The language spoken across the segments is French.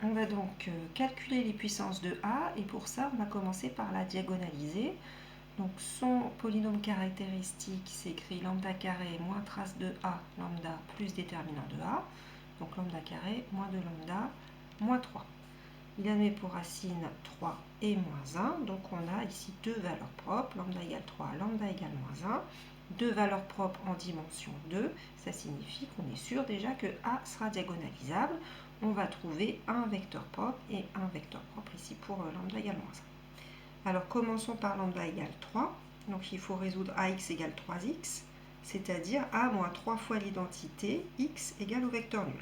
On va donc calculer les puissances de A et pour ça on va commencer par la diagonaliser. Donc son polynôme caractéristique s'écrit lambda carré moins trace de A lambda plus déterminant de A. Donc lambda carré moins 2 lambda moins 3. Il admet pour racine 3 et moins 1. Donc on a ici deux valeurs propres, lambda égale 3, lambda égale moins 1. Deux valeurs propres en dimension 2, ça signifie qu'on est sûr déjà que A sera diagonalisable. On va trouver un vecteur propre et un vecteur propre ici pour lambda égale moins 1. Alors commençons par lambda égale 3. Donc il faut résoudre AX égale 3x, c'est-à-dire A moins 3 fois l'identité x égale au vecteur nul.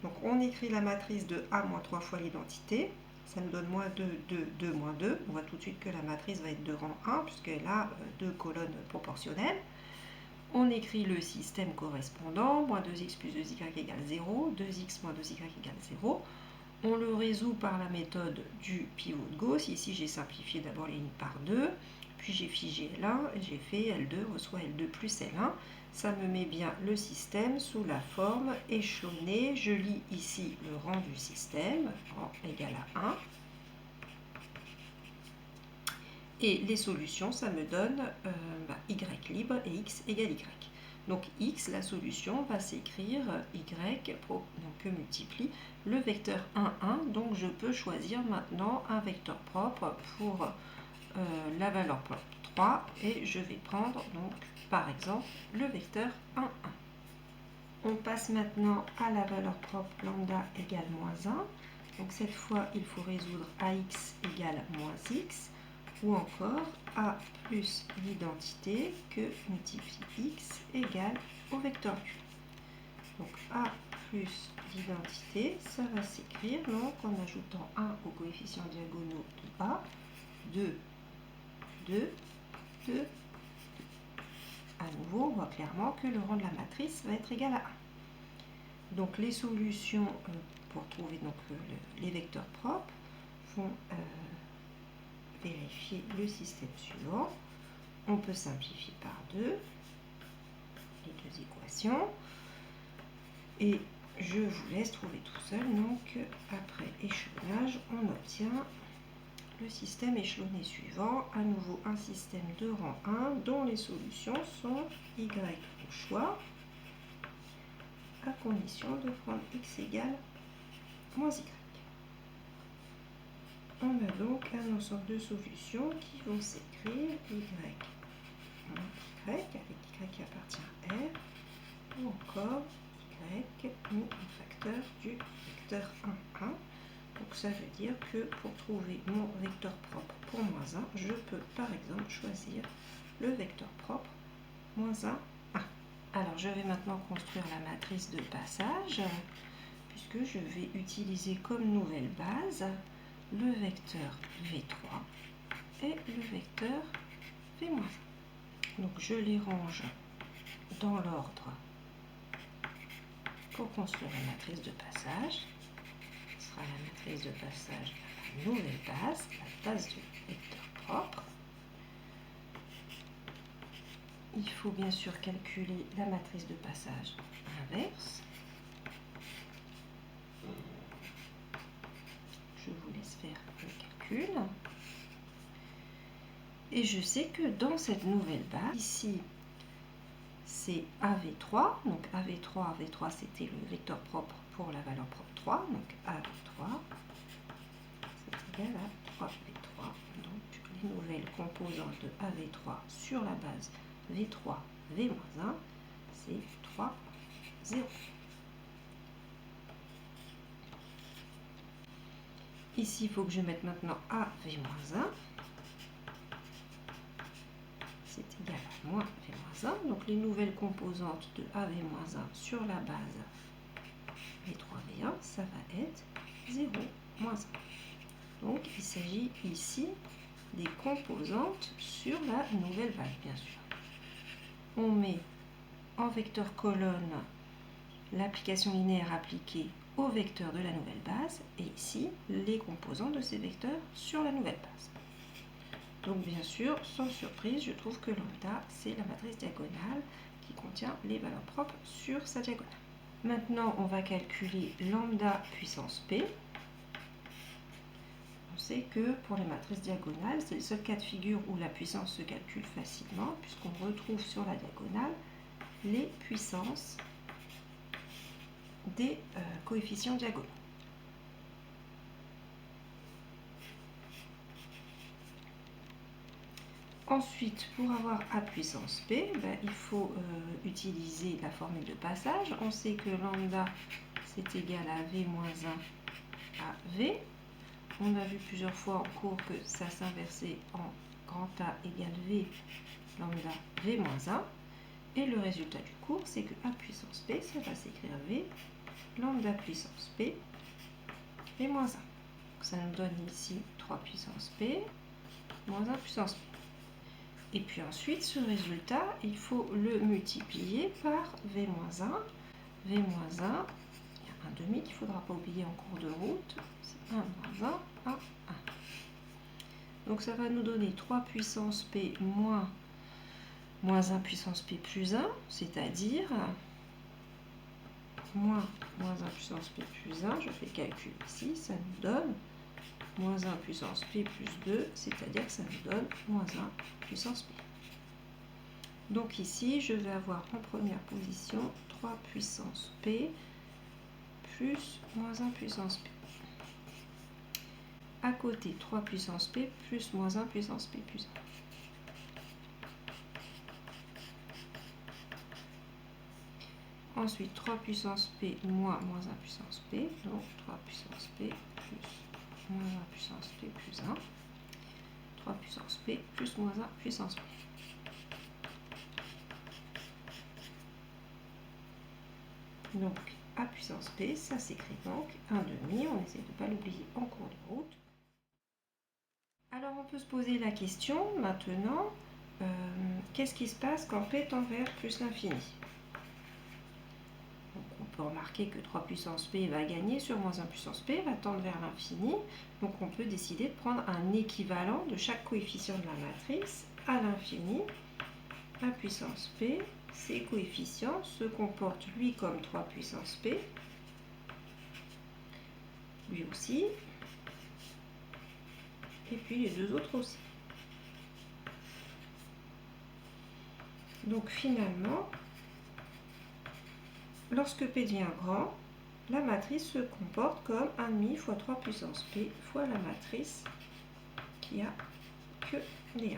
Donc on écrit la matrice de A moins 3 fois l'identité. Ça nous donne moins 2, 2, 2, moins 2. On voit tout de suite que la matrice va être de rang 1 puisqu'elle a deux colonnes proportionnelles. On écrit le système correspondant, moins 2x plus 2y égale 0, 2x moins 2y égale 0. On le résout par la méthode du pivot de Gauss. Ici, j'ai simplifié d'abord les lignes par 2, puis j'ai figé L1 et j'ai fait L2 reçoit L2 plus L1. Ça me met bien le système sous la forme échelonnée. Je lis ici le rang du système, rang égal à 1. Et les solutions, ça me donne y libre et x égale y. Donc x, la solution, va s'écrire y, donc que multiplie le vecteur 1, 1. Donc je peux choisir maintenant un vecteur propre pour la valeur propre 3. Et je vais prendre donc par exemple le vecteur 1, 1. On passe maintenant à la valeur propre lambda égale moins 1. Donc cette fois, il faut résoudre ax égale moins x. Ou encore A plus l'identité que multiplie x égale au vecteur nul. Donc A plus l'identité, ça va s'écrire donc en ajoutant 1 aux coefficients diagonaux de A, 2, 2, 2, 2. À nouveau, on voit clairement que le rang de la matrice va être égal à 1. Donc les solutions pour trouver donc, les vecteurs propres vont vérifier le système suivant. On peut simplifier par 2 les deux équations et je vous laisse trouver tout seul. Donc après échelonnage, on obtient le système échelonné suivant, à nouveau un système de rang 1 dont les solutions sont y au choix à condition de prendre x égale moins y. On a donc un ensemble de solutions qui vont s'écrire y moins y, avec y qui appartient à R, ou encore y mis en facteur du vecteur 1, 1. Donc ça veut dire que pour trouver mon vecteur propre pour moins 1, je peux par exemple choisir le vecteur propre moins 1, 1. Alors je vais maintenant construire la matrice de passage, puisque je vais utiliser comme nouvelle base le vecteur V3 et le vecteur V-1. Donc je les range dans l'ordre pour construire la matrice de passage. Ce sera la matrice de passage à la nouvelle base, la base du vecteur propre. Il faut bien sûr calculer la matrice de passage inverse. Je vous laisse faire le calcul. Et je sais que dans cette nouvelle base, ici, c'est AV3. Donc AV3, AV3, c'était le vecteur propre pour la valeur propre 3. Donc AV3, c'est égal à 3V3. Donc les nouvelles composantes de AV3 sur la base V3, V-1, c'est 3, 0. Ici, il faut que je mette maintenant AV-1. C'est égal à moins V-1. Donc les nouvelles composantes de AV-1 sur la base V3, V1, ça va être 0, moins 1. Donc il s'agit ici des composantes sur la nouvelle base, bien sûr. On met en vecteur colonne l'application linéaire appliquée au vecteur de la nouvelle base et ici les composants de ces vecteurs sur la nouvelle base. Donc bien sûr, sans surprise, je trouve que lambda, c'est la matrice diagonale qui contient les valeurs propres sur sa diagonale. Maintenant, on va calculer lambda puissance p. On sait que pour les matrices diagonales, c'est le seul cas de figure où la puissance se calcule facilement, puisqu'on retrouve sur la diagonale les puissances des coefficients diagonaux. Ensuite, pour avoir a puissance p, il faut utiliser la formule de passage. On sait que lambda, c'est égal à v moins 1 à v. On a vu plusieurs fois en cours que ça s'inversait en grand A égale v lambda v moins 1. Et le résultat du cours, c'est que a puissance p, ça va s'écrire v lambda puissance p v moins 1. Donc ça nous donne ici 3 puissance p moins 1 puissance p. Et puis ensuite, ce résultat, il faut le multiplier par v moins 1. V moins 1, il y a un demi qu'il ne faudra pas oublier en cours de route. C'est 1 moins 1 à 1. Donc ça va nous donner 3 puissance p moins 1 puissance p plus 1, c'est-à-dire moins 1 puissance p plus 1. Je fais le calcul ici, ça nous donne moins 1 puissance p plus 2, c'est-à-dire que ça nous donne moins 1 puissance p. Donc ici, je vais avoir en première position 3 puissance p plus moins 1 puissance p. À côté, 3 puissance p plus moins 1 puissance p plus 1. Ensuite, 3 puissance p moins 1 puissance p, donc 3 puissance p plus moins 1 puissance p plus 1. 3 puissance p plus moins 1 puissance p. Donc, a puissance p, ça s'écrit donc 1 demi. On essaie de ne pas l'oublier en cours de route. Alors, on peut se poser la question maintenant, qu'est-ce qui se passe quand p tend vers plus l'infini? On peut remarquer que 3 puissance p va gagner sur moins 1 puissance p, va tendre vers l'infini. Donc on peut décider de prendre un équivalent de chaque coefficient de la matrice à l'infini. A puissance p, ses coefficients se comportent lui comme 3 puissance p, lui aussi, et puis les deux autres aussi. Donc finalement, lorsque p devient grand, la matrice se comporte comme 1,5 fois 3 puissance p fois la matrice qui a que des 1.